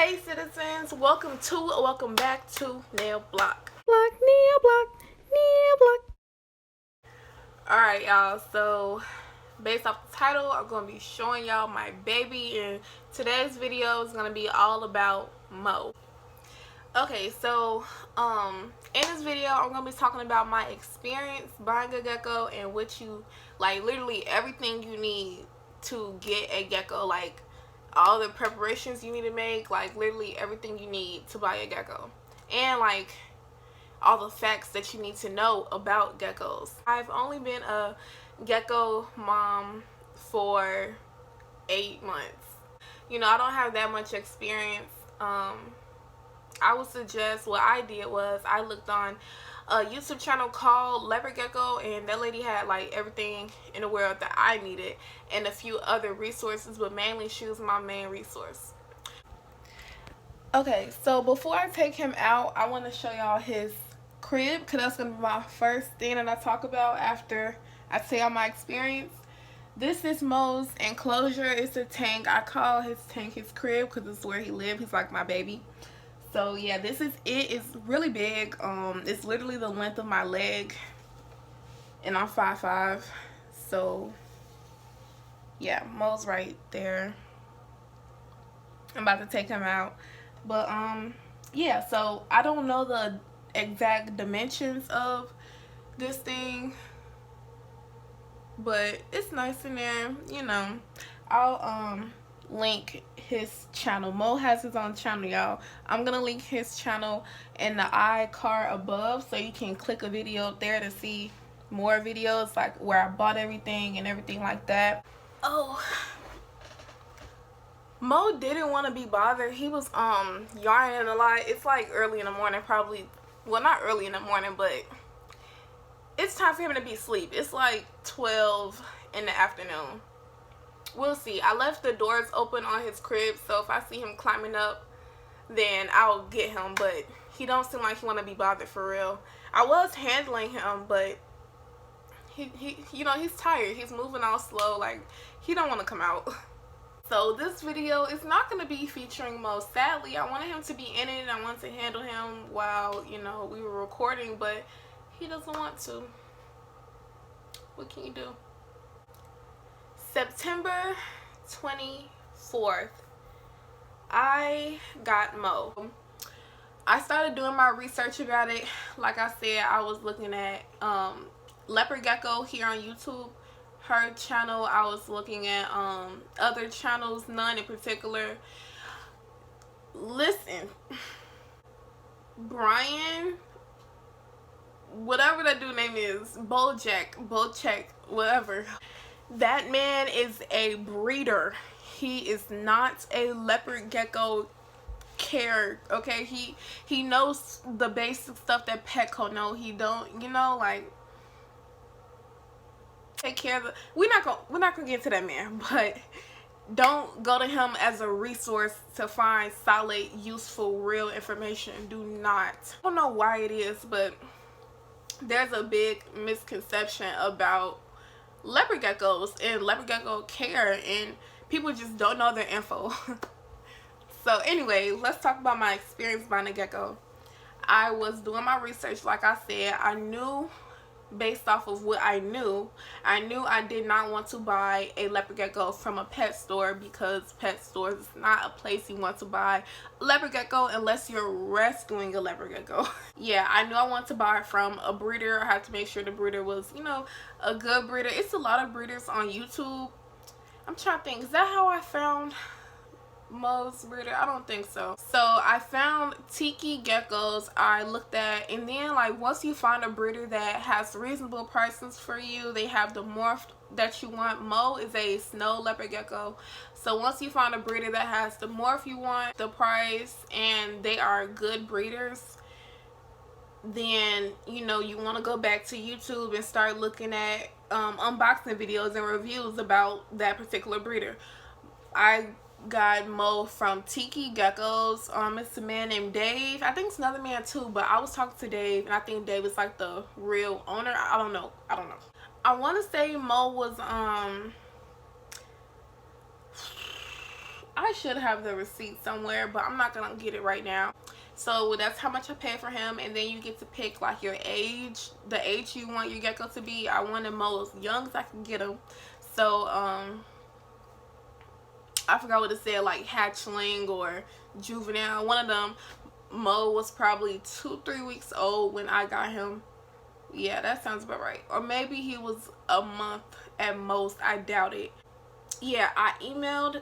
Hey citizens, welcome back to Nail Block. Nail block. Alright y'all, so based off the title, I'm going to be showing y'all my baby, and today's video is going to be all about Mo. Okay, so in this video I'm going to be talking about my experience buying a gecko and what you, like literally everything you need to get a gecko, like all the preparations you need to make, like literally everything you need to buy a gecko, and like all the facts that you need to know about geckos. I've only been a gecko mom for 8 months. You know, I don't have that much experience. I would suggest, what I did was I looked on a YouTube channel called Leopard Gecko, and that lady had like everything in the world that I needed and a few other resources, but mainly she was my main resource. Okay, so before I take him out, I want to show y'all his crib, because that's going to be my first thing that I talk about after I tell y'all my experience. This is Mo's enclosure. It's a tank. I call his tank his crib because it's where he lives. He's like my baby. So yeah, this is it. It's really big. It's literally the length of my leg, and I'm 5'5". So yeah, Mo's right there. I'm about to take him out, but yeah. So I don't know the exact dimensions of this thing, but it's nice in there. You know, I'll link his channel. Mo has his own channel, y'all. I'm gonna link his channel in the card above, so you can click a video up there to see more videos, like where I bought everything and everything like that. Oh, Mo didn't want to be bothered. He was yarning a lot. It's like early in the morning, probably, well, not early in the morning, but it's time for him to be asleep. It's like 12 in the afternoon. We'll see. I left the doors open on his crib, so if I see him climbing up, then I'll get him, but he don't seem like he want to be bothered for real. I was handling him, but he you know, he's tired. He's moving all slow, like he don't want to come out. So this video is not going to be featuring Mo. Sadly, I wanted him to be in it and I wanted to handle him while, you know, we were recording, but he doesn't want to. What can you do? September 24th, I got Mo. I started doing my research about it. Like I said, I was looking at Leopard Gecko here on YouTube, her channel. I was looking at other channels, none in particular. Listen, Brian, whatever that dude name is, Bojack, whatever. That man is a breeder. He is not a leopard gecko care. Okay, he knows the basic stuff that Petco know. He don't, you know, like take care of the. We're not gonna get into that man, but don't go to him as a resource to find solid, useful, real information. Do not. I don't know why it is, but there's a big misconception about leopard geckos and leopard gecko care, and people just don't know their info. So anyway, let's talk about my experience buying a gecko. I was doing my research. Like I said, I knew, based off of what I knew I did not want to buy a leopard gecko from a pet store, because pet stores is not a place you want to buy a leopard gecko unless you're rescuing a leopard gecko. Yeah, I knew I wanted to buy it from a breeder. I had to make sure the breeder was, you know, a good breeder. It's a lot of breeders on YouTube. I'm trying to think, is that how I found Mo's breeder? I don't think so. So I found Tiki Geckos. I looked at, and then like once you find a breeder that has reasonable prices for you, they have the morph that you want. Mo is a snow leopard gecko. So once you find a breeder that has the morph you want, the price, and they are good breeders, then you know you want to go back to YouTube and start looking at unboxing videos and reviews about that particular breeder. I got Mo from Tiki Geckos. It's a man named Dave. I think it's another man too, but I was talking to Dave, and I think Dave is like the real owner. I don't know. I want to say Mo was I should have the receipt somewhere, but I'm not gonna get it right now. So that's how much I paid for him, and then you get to pick like your age, the age you want your gecko to be. I wanted Mo as young as I could get him. So I forgot what it said, like hatchling or juvenile. One of them. Mo was probably 2-3 weeks old when I got him. Yeah, that sounds about right. Or maybe he was a month at most. I doubt it. Yeah, I emailed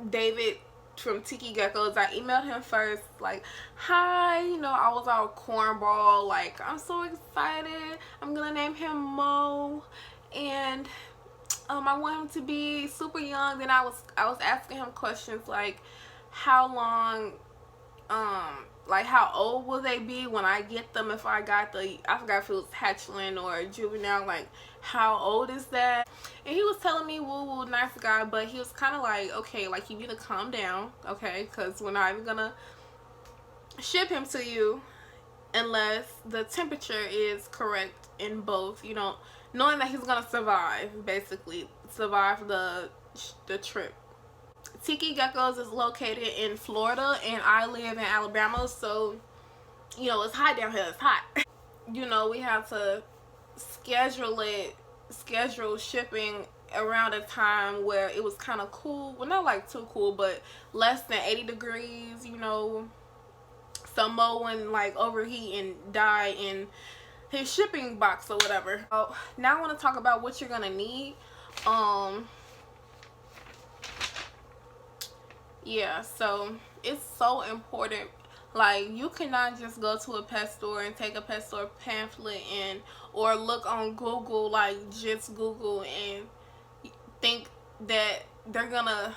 David from Tiki Geckos. I emailed him first, like, hi, you know, I was all cornball, like, I'm so excited, I'm gonna name him Mo, and I want him to be super young. Then I was asking him questions like, how long, like how old will they be when I get them, if I got the, I forgot if it was hatchling or juvenile, like how old is that? And he was telling me woo woo, nice guy, but he was kind of like, okay, like you need to calm down, okay, because we're not even gonna ship him to you unless the temperature is correct in both, you know, knowing that he's gonna survive, basically survive the trip. Tiki Geckos is located in Florida, and I live in Alabama, so you know it's hot down here. It's hot. You know, we have to schedule shipping around a time where it was kind of cool. Well, not like too cool, but less than 80 degrees. You know, so Mo wouldn't like overheat and die in his shipping box or whatever. So now I want to talk about what you're gonna need. Yeah, so it's so important. Like, you cannot just go to a pet store and take a pet store pamphlet and or look on Google, like just Google, and think that they're gonna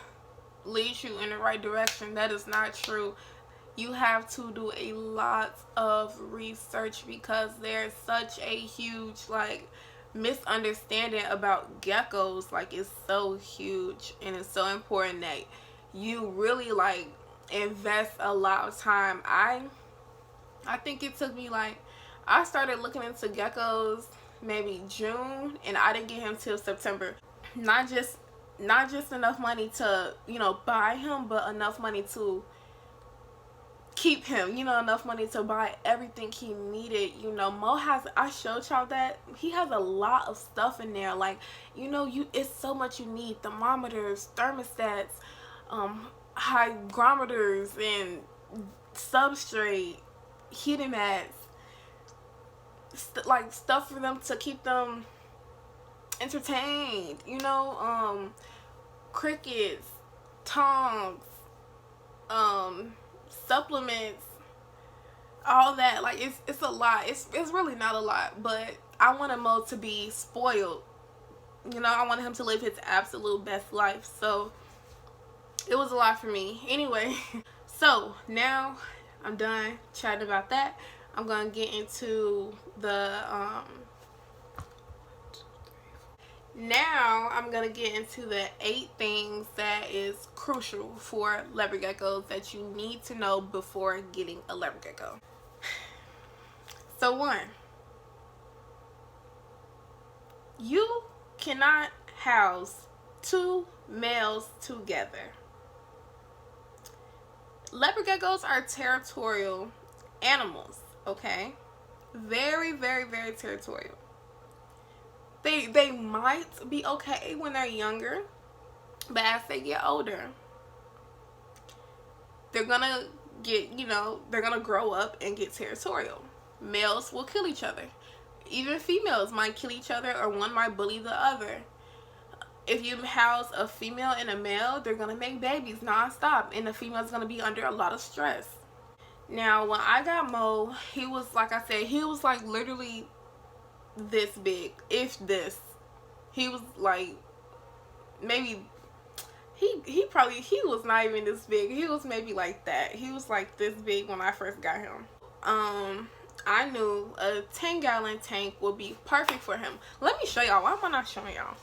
lead you in the right direction. That is not true. You have to do a lot of research because there's such a huge like misunderstanding about geckos. Like, it's so huge, and it's so important that you really like invest a lot of time. I think it took me like, I started looking into geckos maybe June, and I didn't get him till September. Not just enough money to, you know, buy him, but enough money to keep him, you know, enough money to buy everything he needed. You know, Mo has, I showed y'all that he has a lot of stuff in there, like, you know, it's so much you need: thermometers, thermostats, hygrometers, and substrate, heating mats, like stuff for them to keep them entertained, you know, crickets, tongs, supplements, all that. Like, it's a lot. It's really not a lot, but I wanted Mo to be spoiled. You know, I wanted him to live his absolute best life, so it was a lot for me. Anyway, so now I'm done chatting about that. I'm gonna get into the now I'm gonna get into the 8 things that is crucial for leopard geckos that you need to know before getting a leopard gecko. So 1, you cannot house 2 males together. Leopard geckos are territorial animals, okay? Very, very, very territorial. They might be okay when they're younger, but as they get older, they're gonna get, you know, they're gonna grow up and get territorial. Males will kill each other. Even females might kill each other, or one might bully the other. If you house a female and a male, they're gonna make babies nonstop, and the female's gonna be under a lot of stress. Now, when I got Mo, he was, like I said, he was like literally this big, if this. He was like, maybe he was not even this big. He was maybe like that. He was like this big when I first got him. I knew a 10-gallon tank would be perfect for him. Let me show y'all. Why am I not showing y'all?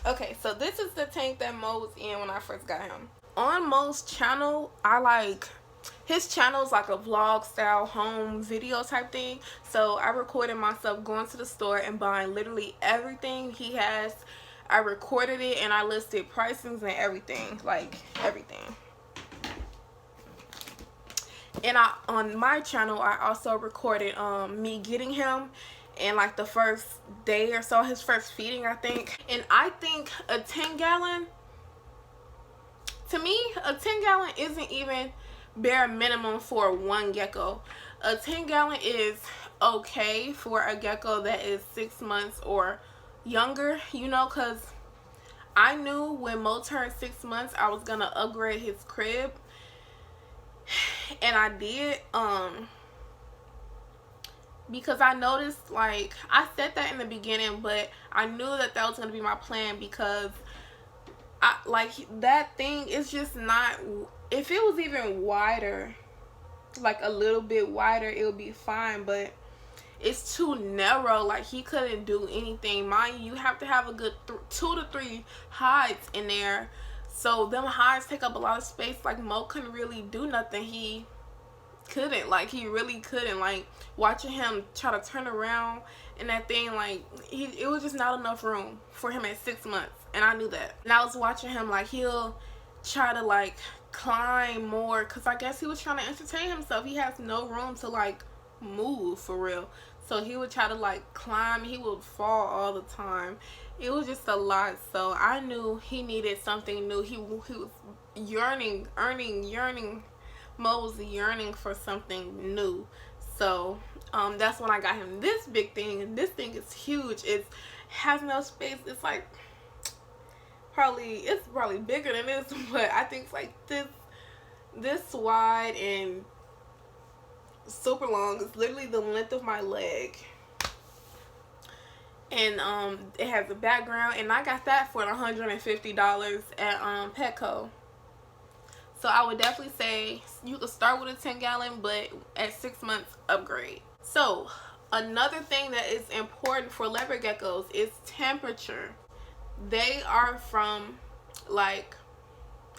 Okay, so this is the tank that Mo was in when I first got him. On Mo's channel, I like his channel is like a vlog style home video type thing. So I recorded myself going to the store and buying literally everything he has. I recorded it and I listed pricings and everything, like everything. And on my channel I also recorded me getting him and like the first day or so, his first feeding, I think. And I think a 10-gallon, to me a 10-gallon isn't even bare minimum for one gecko. A 10-gallon is okay for a gecko that is 6 months or younger, you know, because I knew when Mo turned 6 months I was gonna upgrade his crib, and I did, because I noticed, like, I said that in the beginning, but I knew that that was gonna be my plan, because like that thing is just not, if it was even wider, like a little bit wider, it would be fine, but it's too narrow. Like, he couldn't do anything. Mind you, you have to have a good 2 to 3 hides in there, so them hides take up a lot of space. Like, Mo couldn't really do nothing. He really couldn't. Like, watching him try to turn around and that thing, like, it was just not enough room for him at 6 months, and I knew that. And I was watching him, like, he'll try to like climb more, because I guess he was trying to entertain himself. He has no room to like move for real, so he would try to like climb. He would fall all the time. It was just a lot. So I knew he needed something new. He was yearning. Mo was yearning for something new. So that's when I got him this big thing, and this thing is huge. It has no space. It's like it's probably bigger than this, but I think it's like this wide and super long. It's literally the length of my leg, and it has a background, and I got that for $150 at Petco. So I would definitely say you could start with a 10-gallon, but at 6 months upgrade. So another thing that is important for leopard geckos is temperature. They are from like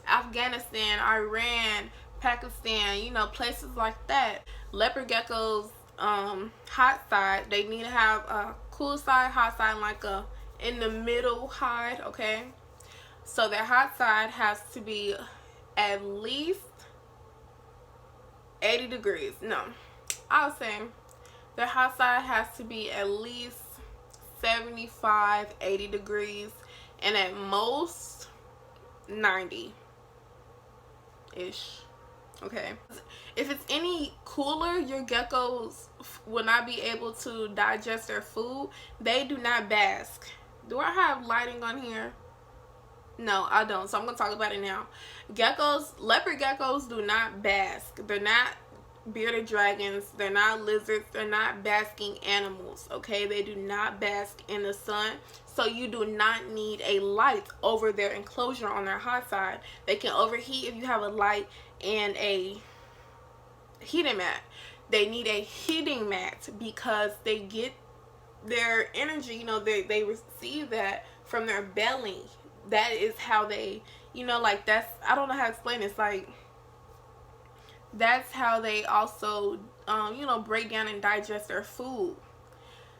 Afghanistan, Iran, Pakistan, you know, places like that. Leopard geckos hot side, they need to have a cool side, hot side, and like a in the middle hide, okay? So their hot side has to be at least 80 degrees. No, I was saying their hot side has to be at least 75, 80 degrees, and at most 90 ish. Okay, if it's any cooler, your geckos will not be able to digest their food. They do not bask. Do I have lighting on here? No, I don't, so I'm gonna talk about it now. Leopard geckos do not bask. They're not bearded dragons, they're not lizards, they're not basking animals, okay? They do not bask in the sun, so you do not need a light over their enclosure on their hot side. They can overheat if you have a light and a heating mat. They need a heating mat because they get their energy, you know, they receive that from their belly. That is how they, you know, like, that's, I don't know how to explain it. It's like, that's how they also, you know, break down and digest their food.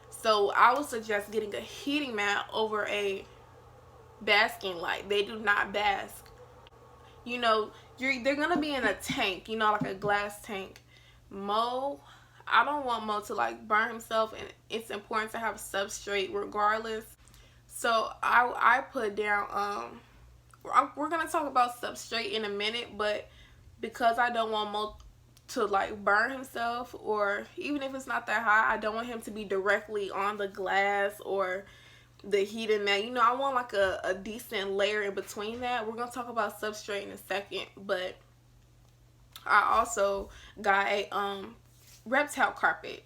So I would suggest getting a heating mat over a basking light. They do not bask. You know, they're gonna be in a tank, you know, like a glass tank. Mo, I don't want Mo to like burn himself, and it's important to have a substrate regardless. So I put down, we're gonna talk about substrate in a minute, but because I don't want Mo to like burn himself, or even if it's not that hot, I don't want him to be directly on the glass or the heating mat. You know, I want like a decent layer in between that. We're gonna talk about substrate in a second, but I also got a reptile carpet,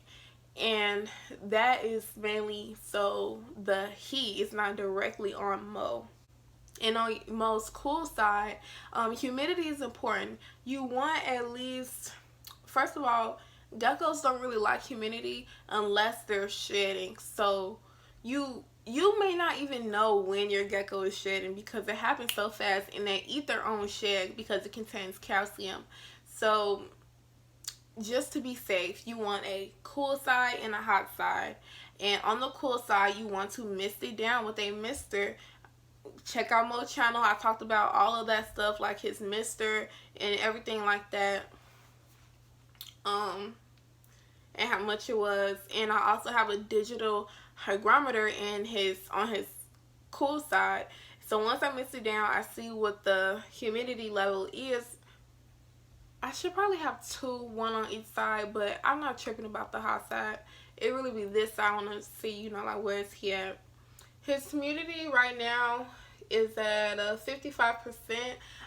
and that is mainly so the heat is not directly on Mo. And on Mo's cool side, humidity is important. You want at least, first of all, geckos don't really like humidity unless they're shedding. So you may not even know when your gecko is shedding because it happens so fast, and they eat their own shed because it contains calcium. So just to be safe, you want a cool side and a hot side. And on the cool side, you want to mist it down with a mister. Check out Mo's channel. I talked about all of that stuff, like his mister and everything like that. And how much it was. And I also have a digital hygrometer on his cool side. So once I mix it down, I see what the humidity level is. I should probably have two, one on each side, but I'm not tripping about the hot side. It really be this side. I want to see, you know, like where is he at. His humidity right now is at 55%.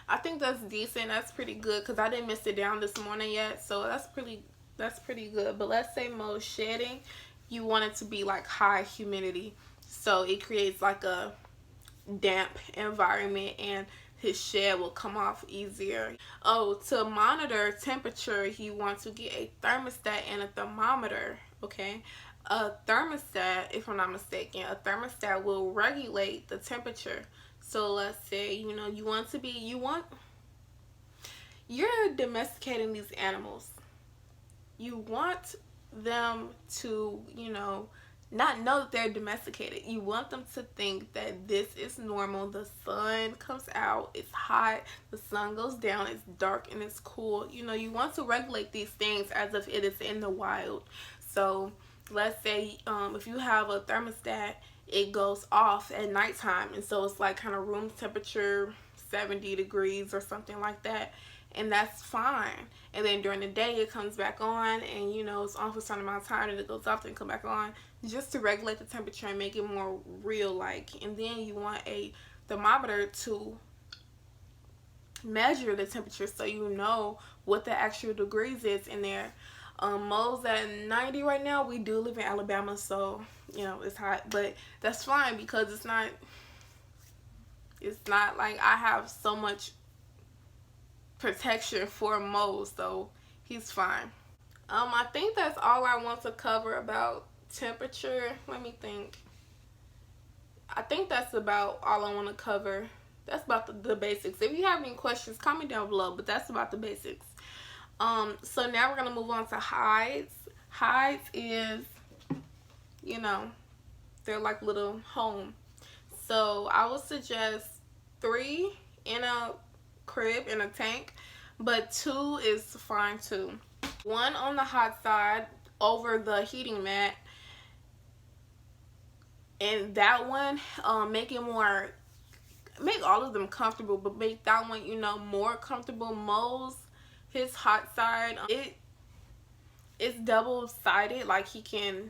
I think that's decent. That's pretty good because I didn't mix it down this morning yet, so that's pretty good. But let's say Mo's shedding, you want it to be like high humidity, so it creates like a damp environment and his shed will come off easier. Oh, to monitor temperature, you want to get a thermostat and a thermometer. Okay, a thermostat, if I'm not mistaken, a thermostat will regulate the temperature. So let's say, you know, you're domesticating these animals. You want them to, you know, not know that they're domesticated. You want them to think that this is normal. The sun comes out, it's hot, the sun goes down, it's dark and it's cool. You know, you want to regulate these things as if it is in the wild. So let's say if you have a thermostat, it goes off at nighttime, and so it's like kind of room temperature, 70 degrees or something like that, and that's fine. And then during the day it comes back on, and you know, it's on for a certain amount of time, and it goes off and come back on, just to regulate the temperature and make it more real like. And then you want a thermometer to measure the temperature so you know what the actual degrees is in there. Mo's at 90 right now. We do live in Alabama, so you know it's hot, but that's fine because it's not like I have so much protection for Mo, so he's fine. I think that's all I want to cover about temperature. Let me think. I think that's about all I want to cover. That's about the basics. If you have any questions, comment down below, but that's about the basics. So now we're gonna move on to hides. Hides is, you know, they're like little home. So I would suggest 3 in a crib, in a tank, but 2 is fine too. 1 on the hot side over the heating mat, and that one, make all of them comfortable, but make that one, you know, more comfortable. Mo's, his hot side, it's double-sided, like he can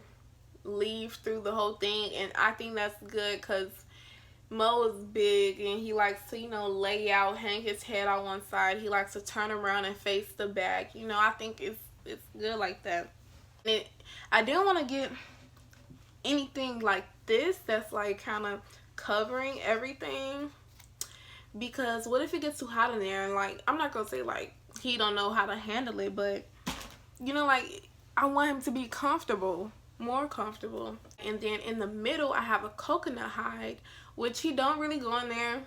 leave through the whole thing, and I think that's good because Mo is big and he likes to, you know, lay out, hang his head on one side. He likes to turn around and face the back. You know, I think it's good like that. And I didn't want to get anything like this that's like kind of covering everything, because what if it gets too hot in there, and like, I'm not gonna say like he don't know how to handle it, but you know, like, I want him to be comfortable, more comfortable. And then in the middle I have a coconut hide, which he don't really go in there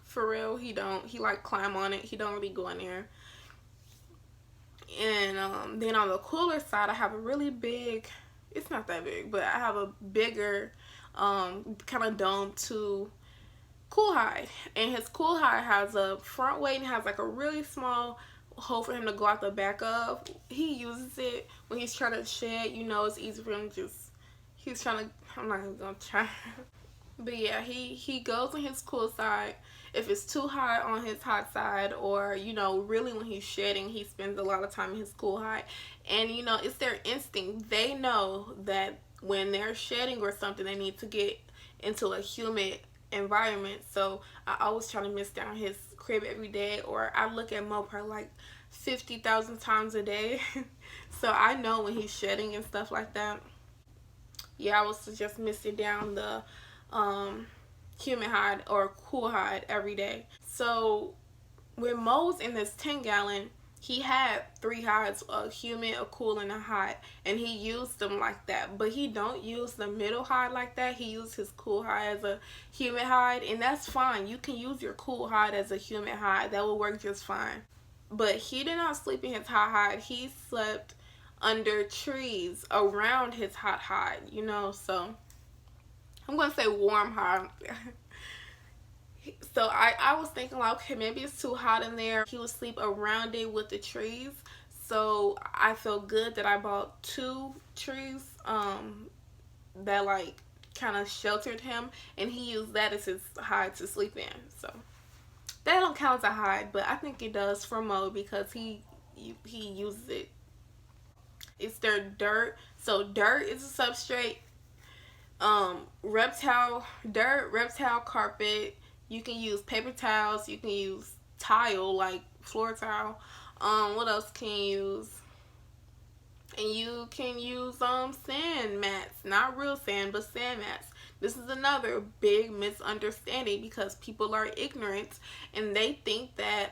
for real. He like climb on it, he don't really go in there. And then on the cooler side I have a really big, it's not that big, but I have a bigger kind of dome to cool hide. And his cool hide has a front weight and has like a really small hole for him to go out the back of. He uses it when he's trying to shed. You know, it's easy for him to just, he's trying to, I'm not even gonna try. But yeah, he goes on his cool side if it's too hot on his hot side, or you know, really when he's shedding, he spends a lot of time in his cool hide. And you know, it's their instinct. They know that when they're shedding or something, they need to get into a humid environment. So I always try to mist down his crib every day, or I look at Mo probably like 50,000 times a day. So I know when he's shedding and stuff like that. Yeah, I would suggest misting down the humid hide or cool hide every day. So when Mo's in this 10-gallon, he had 3 hides, a humid, a cool, and a hot, and he used them like that. But he don't use the middle hide like that. He used his cool hide as a humid hide, and that's fine. You can use your cool hide as a humid hide. That will work just fine. but he did not sleep in his hot hide. He slept under trees around his hot hide, you know. So I'm gonna say warm hide. So I was thinking like, okay, maybe it's too hot in there. He would sleep around it with the trees. So I felt good that I bought 2 trees that like kind of sheltered him, and he used that as his hide to sleep in. So that don't count as a hide, but I think it does for Mo because he uses it. It's their dirt. So dirt is a substrate. Reptile carpet. You can use paper towels. You can use tile, like floor tile. What else can you use? And you can use sand mats, not real sand, but sand mats. This is another big misunderstanding because people are ignorant and they think that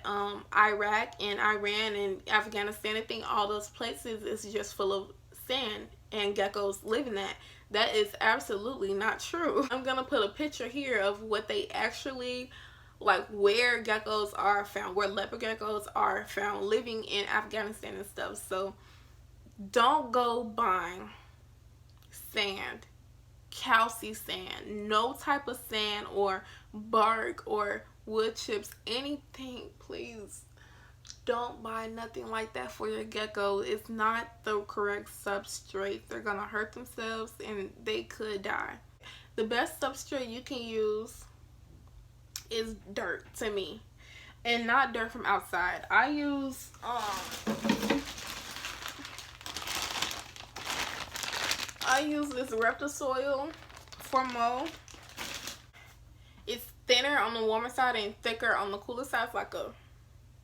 Iraq and Iran and Afghanistan, they think all those places is just full of sand and geckos live in that. That is absolutely not true. I'm gonna put a picture here of what they actually, like where geckos are found, where leopard geckos are found living in Afghanistan and stuff. So don't go buying sand, calci sand, no type of sand or bark or wood chips, anything. Please don't buy nothing like that for your gecko. It's not the correct substrate. They're gonna hurt themselves and they could die. The best substrate you can use is dirt to me, and not dirt from outside. I use this Reptile soil for Mo. It's thinner on the warmer side and thicker on the cooler side. It's like a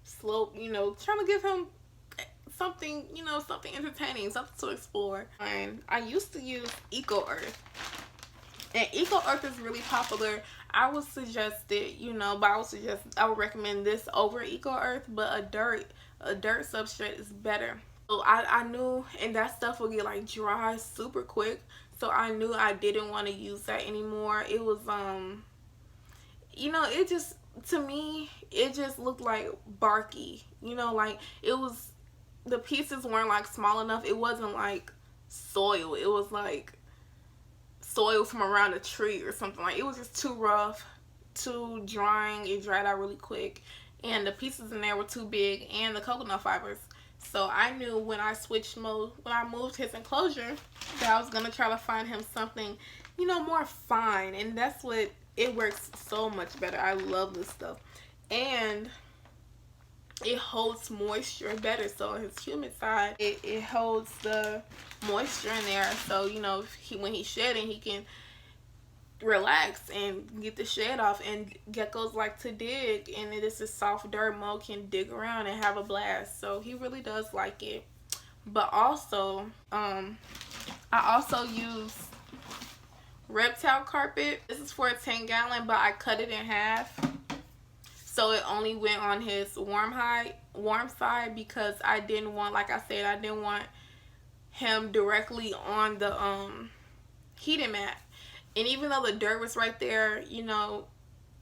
slope, you know, trying to give him something, you know, something entertaining, something to explore. And I used to use Eco Earth, and Eco Earth is really popular. I would suggest it, you know, but I would recommend this over Eco Earth, but a dirt substrate is better. So I knew, and that stuff will get like dry super quick, so I knew I didn't want to use that anymore. It was you know, it just, to me, it just looked like barky, you know, like it was, the pieces weren't like small enough. It wasn't like soil. It was like soil from around a tree or something. Like it was just too rough, too drying. It dried out really quick, and the pieces in there were too big, and the coconut fibers. So I knew when I moved his enclosure, that I was gonna try to find him something, you know, more fine, and that's what, it works so much better. I love this stuff, and it holds moisture better. So his humid side, it holds the moisture in there, so you know, when he's shedding, he can relax and get the shed off. And geckos like to dig, and it is a soft dirt. Mo can dig around and have a blast, so he really does like it. But also I also use Reptile Carpet. This is for a 10-gallon, but I cut it in half, so it only went on his warm side, because I didn't want, like I said, I didn't want him directly on the heating mat. And even though the dirt was right there, you know,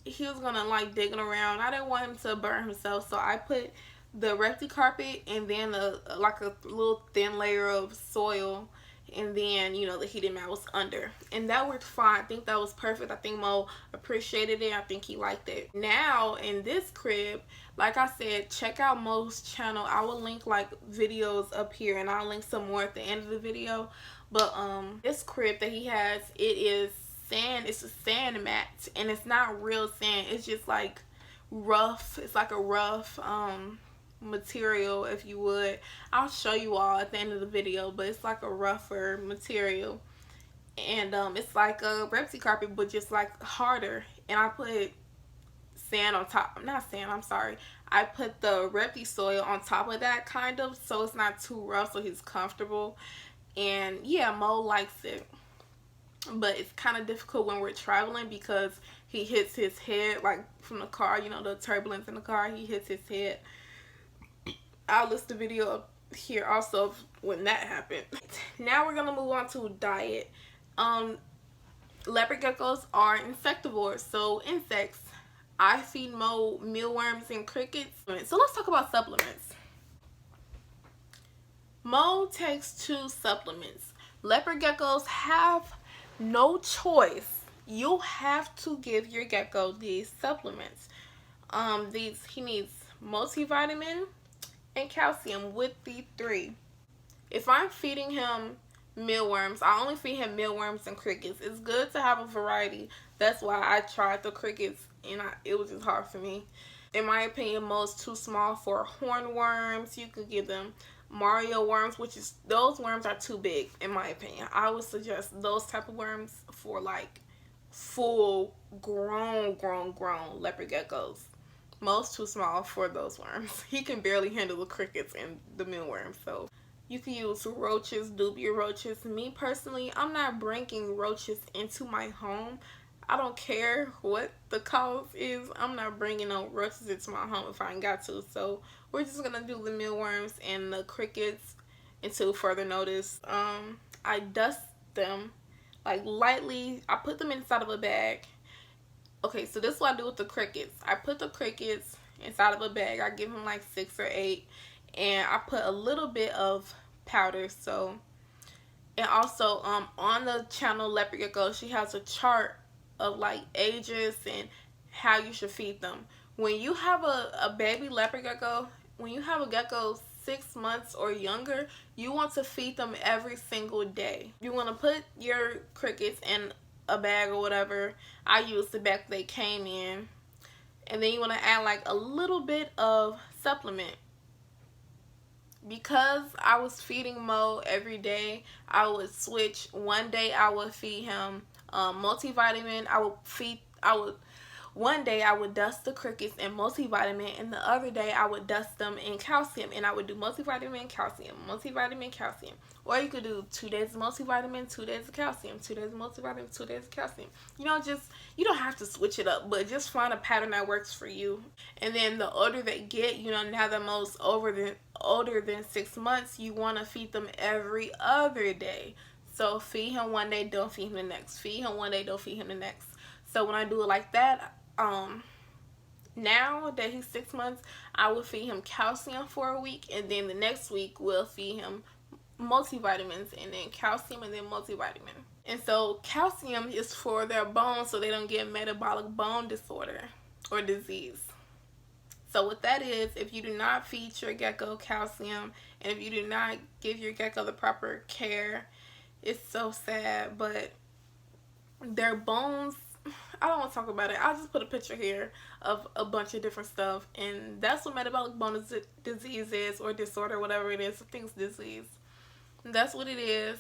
he was gonna like digging around. I didn't want him to burn himself, so I put the Reptile Carpet and then like a little thin layer of soil, and then, you know, the heating mat was under, and that worked fine. I think that was perfect. I think Mo appreciated it. I think he liked it. Now in this crib, like I said, check out Mo's channel. I will link like videos up here, and I'll link some more at the end of the video. But this crib that he has, it is sand. It's a sand mat, and it's not real sand. It's just like rough. It's like a rough material, if you would. I'll show you all at the end of the video, but it's like a rougher material, and it's like a Reptile Carpet, but just like harder. And I put sand on top, not sand, I'm sorry, I put the Reptile soil on top of that, kind of, so it's not too rough, so he's comfortable. And yeah, Mo likes it, but it's kind of difficult when we're traveling because he hits his head, like from the car, you know, the turbulence in the car, he hits his head. I'll list the video up here also when that happened. Now we're gonna move on to diet. Leopard geckos are insectivores, so insects. I feed Mo mealworms and crickets. So let's talk about supplements. Mo takes 2 supplements. Leopard geckos have no choice. You have to give your gecko these supplements. He needs multivitamin and calcium with the 3. If I'm feeding him mealworms, I only feed him mealworms and crickets. It's good to have a variety. That's why I tried the crickets and it was just hard for me. In my opinion, Mo's too small for hornworms. You could give them Mario worms, those worms are too big in my opinion. I would suggest those type of worms for like full grown leopard geckos. Mo's too small for those worms. He can barely handle the crickets and the mealworms. So you can use roaches, dubia roaches. Me personally, I'm not bringing roaches into my home. I don't care what the cause is. I'm not bringing no roaches into my home if I ain't got to. So we're just going to do the mealworms and the crickets until further notice. I dust them like lightly. I put them inside of a bag. Okay, so this is what I do with the crickets. I put the crickets inside of a bag. I give them like 6 or 8. And I put a little bit of powder. So, and also on the channel Leopard Gecko, she has a chart of like ages and how you should feed them. When you have a baby leopard gecko, when you have a gecko 6 months or younger, you want to feed them every single day. You want to put your crickets in a bag or whatever. I use the bag they came in. And then you want to add like a little bit of supplement. Because I was feeding Mo every day, I would switch. One day I would feed him multivitamin. One day I would dust the crickets in multivitamin, and the other day I would dust them in calcium, and I would do multivitamin and calcium, multivitamin, calcium. Or you could do 2 days of multivitamin, 2 days of calcium, 2 days of multivitamin, 2 days of calcium. You don't have to switch it up, but just find a pattern that works for you. And then the older they get, now the most older than 6 months, you want to feed them every other day. So feed him one day, don't feed him the next. Feed him one day, don't feed him the next. So when I do it like that, now that he's 6 months, I will feed him calcium for a week, and then the next week we'll feed him multivitamins, and then calcium, and then multivitamin. And so calcium is for their bones so they don't get metabolic bone disorder or disease. So what that is, if you do not feed your gecko calcium, and if you do not give your gecko the proper care, it's so sad, but their bones, I don't want to talk about it. I'll just put a picture here of a bunch of different stuff, and that's what metabolic bone disease is, or disorder, whatever it is. I think it's disease. That's what it is.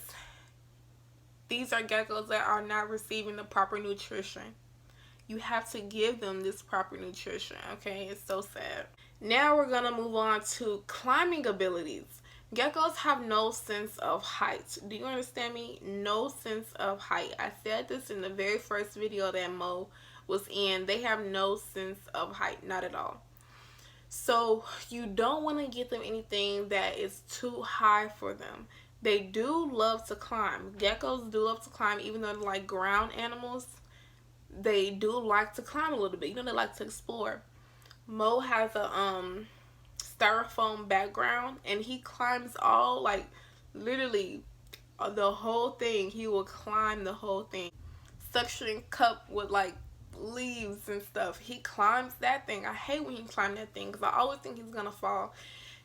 These are geckos that are not receiving the proper nutrition. You have to give them this proper nutrition, okay? It's so sad. Now we're going to move on to climbing abilities. Geckos have no sense of height. Do you understand me? No sense of height. I said this in the very first video that Mo was in. They have no sense of height. Not at all. So you don't want to get them anything that is too high for them. They do love to climb. Geckos do love to climb, even though they're like ground animals. They do like to climb a little bit. They like to explore. Mo has a styrofoam background, and he climbs all, like, literally the whole thing. He will climb the whole thing. Suction cup with like leaves and stuff. He climbs that thing. I hate when he climbs that thing because I always think he's gonna fall,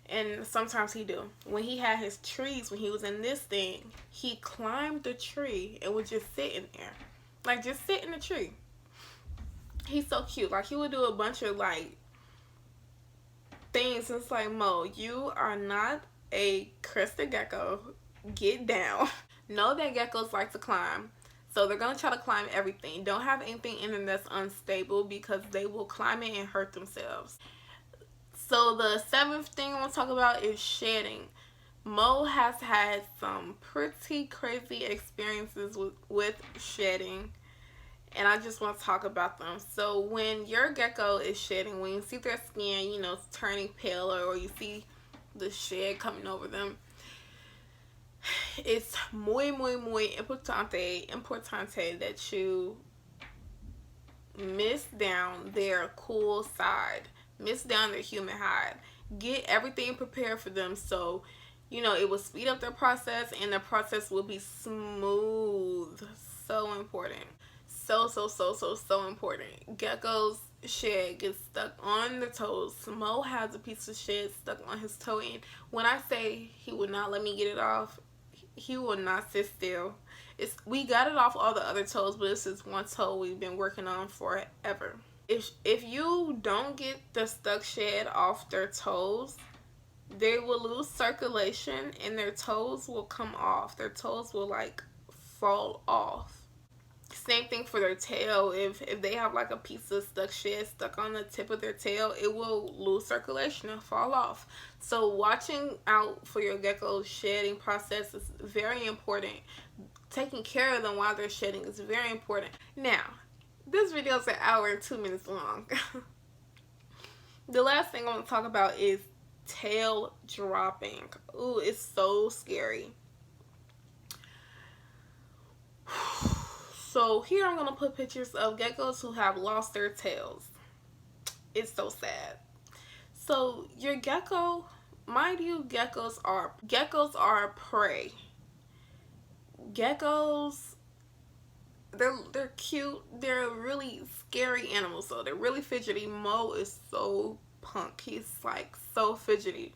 and sometimes he do. When he had his trees, when he was in this thing, he climbed the tree and would just sit in there, like just sit in the tree. He's so cute. Like, he would do a bunch of like things. It's like, Mo, you are not a crested gecko. Get down. Know that geckos like to climb, so they're gonna try to climb everything. Don't have anything in them that's unstable, because they will climb it and hurt themselves. So the 7th thing I want to talk about is shedding. Mo has had some pretty crazy experiences with shedding, and I just want to talk about them. So when your gecko is shedding, when you see their skin, turning paler, or you see the shed coming over them, it's muy importante that you mist down their cool side, mist down their humid hide, get everything prepared for them, so you know it will speed up their process and the process will be smooth. So important. So important. Geckos shed gets stuck on the toes. Mo has a piece of shed stuck on his toe, and when I say he would not let me get it off, he will not sit still. We got it off all the other toes, but this is one toe we've been working on forever. If you don't get the stuck shed off their toes, they will lose circulation and their toes will come off. Their toes will like fall off. Same thing for their tail. If they have like a piece of stuck shed stuck on the tip of their tail, it will lose circulation and fall off. So watching out for your gecko shedding process is very important. Taking care of them while they're shedding is very important. Now, this video is an hour and 2 minutes long. The last thing I want to talk about is tail dropping. Ooh, it's so scary. So here I'm going to put pictures of geckos who have lost their tails. It's so sad. So your gecko, mind you, geckos are prey. Geckos, they're cute. They're really scary animals, so they're really fidgety. Mo is so punk. He's like so fidgety.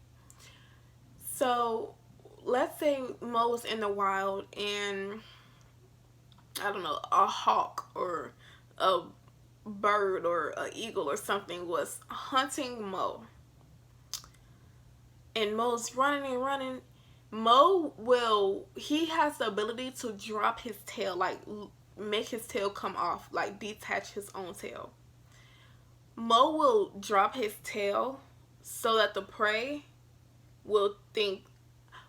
So let's say Mo's in the wild and I don't know, a hawk or a bird or an eagle or something was hunting Mo. And Mo's running and running. He has the ability to drop his tail, like make his tail come off, like detach his own tail. Mo will drop his tail so that the prey will think,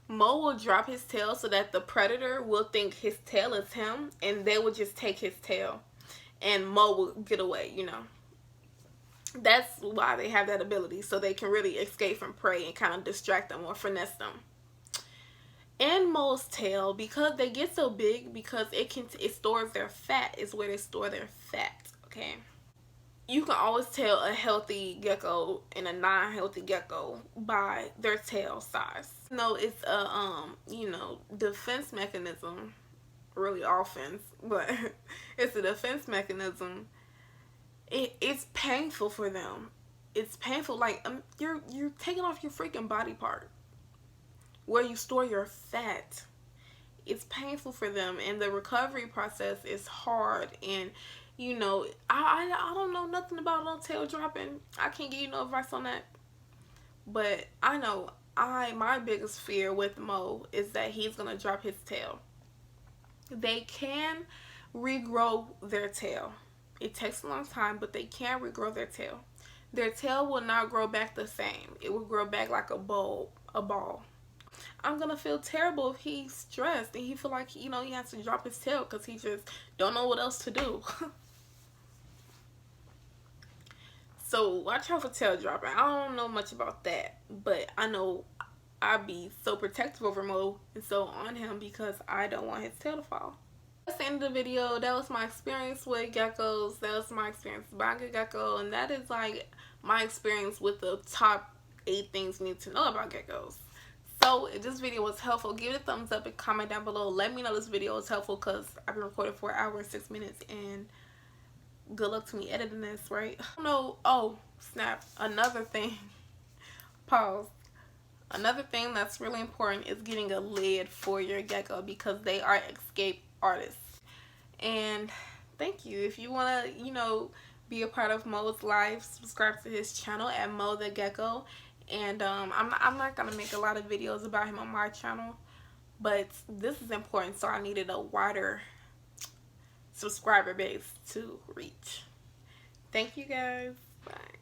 Mo will drop his tail so that the predator will think his tail is him and they will just take his tail and Mo will get away, you know. That's why they have that ability, so they can really escape from prey and kind of distract them or finesse them. And Mo's tail, because they get so big, because it stores their fat, is where they store their fat, okay? You can always tell a healthy gecko and a non-healthy gecko by their tail size. No, it's a you know, defense mechanism, really offense, but it's a defense mechanism. It's painful for them. It's painful, like you're taking off your freaking body part where you store your fat. It's painful for them, and the recovery process is hard. And you know, I don't know nothing about no tail dropping. I can't give you no advice on that. But I know my biggest fear with Mo is that he's gonna drop his tail. They can regrow their tail. It takes a long time, but they can regrow their tail. Their tail will not grow back the same. It will grow back like a ball. I'm gonna feel terrible if he's stressed and he feel like, you know, he has to drop his tail because he just don't know what else to do. So watch out for tail dropping. I don't know much about that, but I know I'd be so protective over Mo and so on him because I don't want his tail to fall. That's the end of the video. That was my experience with geckos. That was my experience buying a gecko, and that is like my experience with the top 8 things you need to know about geckos. So if this video was helpful, give it a thumbs up and comment down below. Let me know this video was helpful because I've been recording for 1 hour and 6 minutes, and good luck to me editing this, right? No, oh snap, another thing, pause. Another thing that's really important is getting a lid for your gecko because they are escape artists. And thank you. If you want to, you know, be a part of Mo's life, subscribe to his channel at Mo the Gecko. And I'm not gonna make a lot of videos about him on my channel, but this is important, so I needed a wider subscriber base to reach. Thank you guys. Bye.